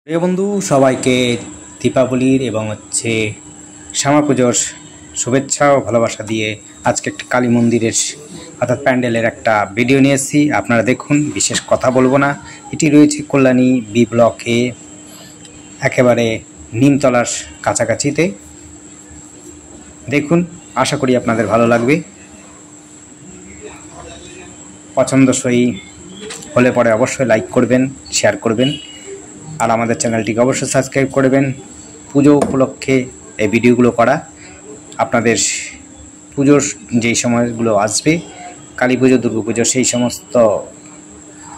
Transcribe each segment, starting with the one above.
প্রিয় বন্ধু সবাইকে দীপাবলির এবং শ্যামা পুজোর শুভেচ্ছা ও ভালোবাসা দিয়ে আজকে একটা কালী মন্দিরের অর্থাৎ প্যান্ডেলের একটা ভিডিও নিয়ে এসেছি। আপনারা দেখুন, বিশেষ কথা বলবো না। এটি রয়েছে কল্যাণী বি ব্লকে, একেবারে নিমতলার কাছাকাছিতে। দেখুন, আশা করি আপনাদের ভালো লাগবে। পছন্দসই হলে পরে অবশ্যই লাইক করবেন, শেয়ার করবেন, আর আমাদের চ্যানেলটিকে অবশ্যই সাবস্ক্রাইব করবেন। পুজো উপলক্ষে এই ভিডিওগুলো করা। আপনাদের পুজোর যেই সময়গুলো আসবে, কালী পুজো, দুর্গা পুজো, সেই সমস্ত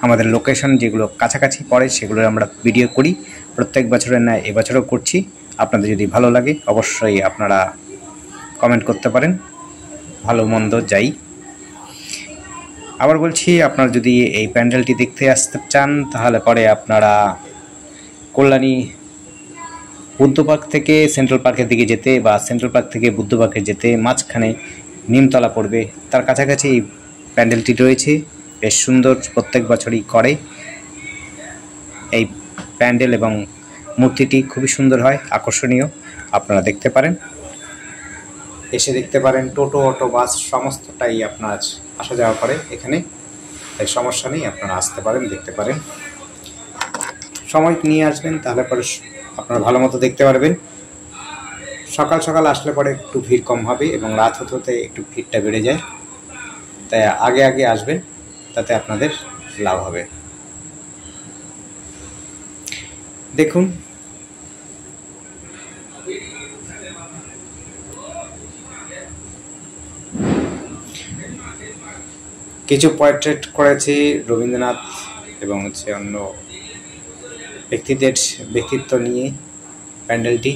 আমাদের লোকেশন যেগুলো কাছাকাছি পড়ে সেগুলো আমরা ভিডিও করি। প্রত্যেক বছরের ন্যায় এবছরও করছি। আপনাদের যদি ভালো লাগে অবশ্যই আপনারা কমেন্ট করতে পারেন, ভালো মন্দ যাই। আবার বলছি, আপনারা যদি এই প্যান্ডেলটি দেখতে আসতে চান তাহলে পরে আপনারা কল্যাণী বুদ্ধ পার্ক থেকে সেন্ট্রাল পার্কের দিকে যেতে বা সেন্ট্রাল পার্ক থেকে বুদ্ধ পার্কে যেতে মাঝখানে নিমতলা পড়বে, তার কাছাকাছি এই প্যান্ডেলটি রয়েছে। বেশ সুন্দর, প্রত্যেক বছরই করে এই প্যান্ডেল এবং মূর্তিটি খুবই সুন্দর হয়, আকর্ষণীয়। আপনারা দেখতে পারেন, এসে দেখতে পারেন। টোটো, অটো, বাস সমস্তটাই আপনার আসা যাওয়া করে এখানে, তাই সমস্যা নেই। আপনারা আসতে পারেন, দেখতে পারেন। সময় নিয়ে আসবেন, তাহলে পরে আপনারা ভালো মতো দেখতে পারবেন। সকাল সকাল আসলে পরে একটু ভিড় কম হবে এবং রাত হতে হতে একটু ভিড়টা বেড়ে যায়, তাই আগে আগে আসবেন, তাতে আপনাদের লাভ হবে। দেখুন, কিছু পোর্ট্রেট করেছি রবীন্দ্রনাথ এবং অন্য ব্যক্তিত্ব নিয়ে। প্যান্ডেলটি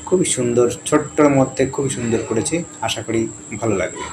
খুবই সুন্দর, ছোট্টর মধ্যে খুবই সুন্দর করেছে। আশা করি ভালো লাগবে।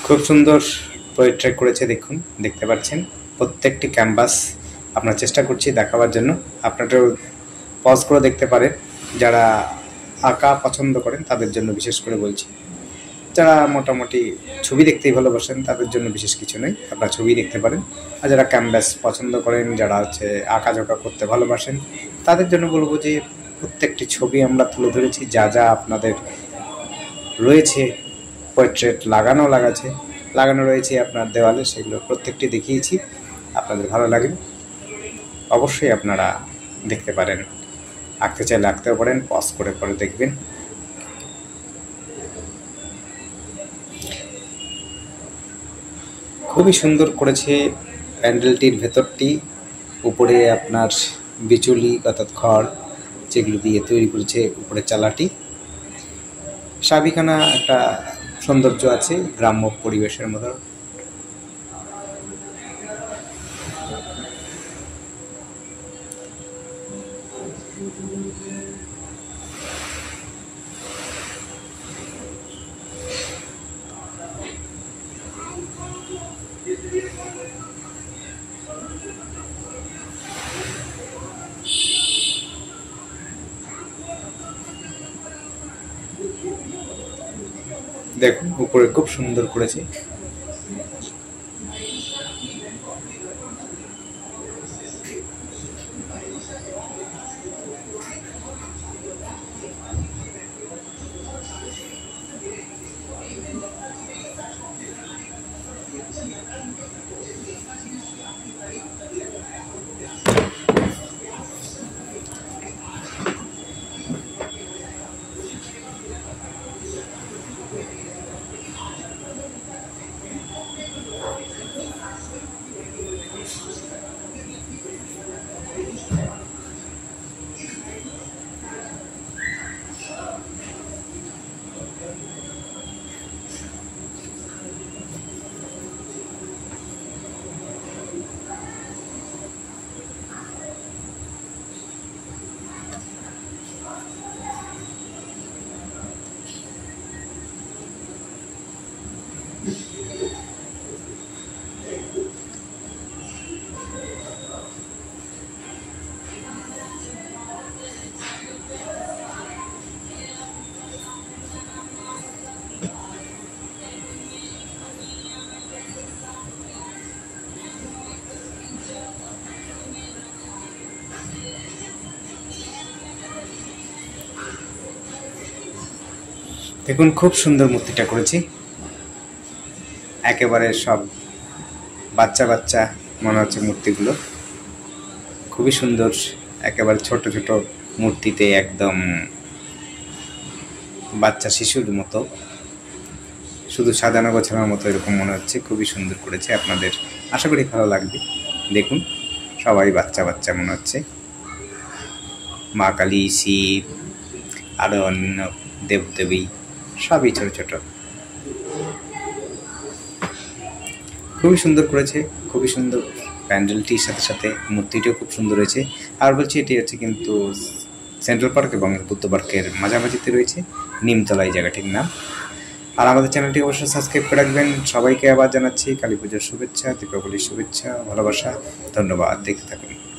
খুব সুন্দর পোর্ট্রেট করেছে, দেখুন, দেখতে পাচ্ছেন। প্রত্যেকটি ক্যানভাস আপনার চেষ্টা করছি দেখাবার জন্য। আপনারাও পজ করে দেখতে পারেন। যারা আঁকা পছন্দ করেন তাদের জন্য বিশেষ করে বলছি। যারা মোটামুটি ছবি দেখতেই ভালোবাসেন তাদের জন্য বিশেষ কিছু নেই, আপনারা ছবি দেখতে পারেন। আর যারা ক্যানভাস পছন্দ করেন, যারা আঁকাঝোঁকা করতে ভালোবাসেন, তাদের জন্য বলবো যে প্রত্যেকটি ছবি আমরা তুলে ধরেছি। যা যা আপনাদের রয়েছে পোর্ট্রেট লাগানো রয়েছে আপনার দেওয়ালে, সেগুলো প্রত্যেকটি দেখিয়েছি। আপনাদের ভালো লাগে অবশ্যই আপনারা দেখতে পারেন। আঁকতে চাইলে আঁকতেও পারেন, পজ করে পরে দেখবেন। খুবই সুন্দর করেছে প্যান্ডেলটির ভেতরটি। উপরে আপনার বিচুলি অর্থাৎ খড় যেগুলো দিয়ে তৈরি করেছে উপরে চালাটি। সাবিখানা একটা সৌন্দর্য আছে, গ্রাম্য পরিবেশের মতো। দেখুন উপরে খুব সুন্দর করেছে। দেখুন খুব সুন্দর মূর্তিটা করেছি, একেবারে সব বাচ্চা বাচ্চা মনে হচ্ছে মূর্তিগুলো, খুবই সুন্দর, একেবারে ছোট ছোট মূর্তিতে একদম বাচ্চা শিশুর মতো, শুধু সাজানো গোছানোর মতো এরকম মনে হচ্ছে। খুবই সুন্দর করেছে, আপনাদের আশা করি ভালো লাগবে। দেখুন সবাই বাচ্চা বাচ্চা মনে হচ্ছে, মা কালী, শিব, আরও অন্য দেবদেবী সবই ছোট ছোট, খুবই সুন্দর করেছে, খুবই সুন্দর প্যান্ডেলটির সাথে সাথে মূর্তিটিও খুব সুন্দর হয়েছে। আর বলছি এটি হচ্ছে কিন্তু সেন্ট্রাল পার্ক এবং বুদ্ধ পার্কের মাঝামাঝিতে রয়েছে, নিমতলা জায়গাটির নাম। আর আমাদের চ্যানেলটি অবশ্যই সাবস্ক্রাইব করে রাখবেন। সবাইকে আবার জানাচ্ছি কালী পুজোর শুভেচ্ছা, দীপাবলির শুভেচ্ছা, ভালোবাসা, ধন্যবাদ। দেখতে থাকুন।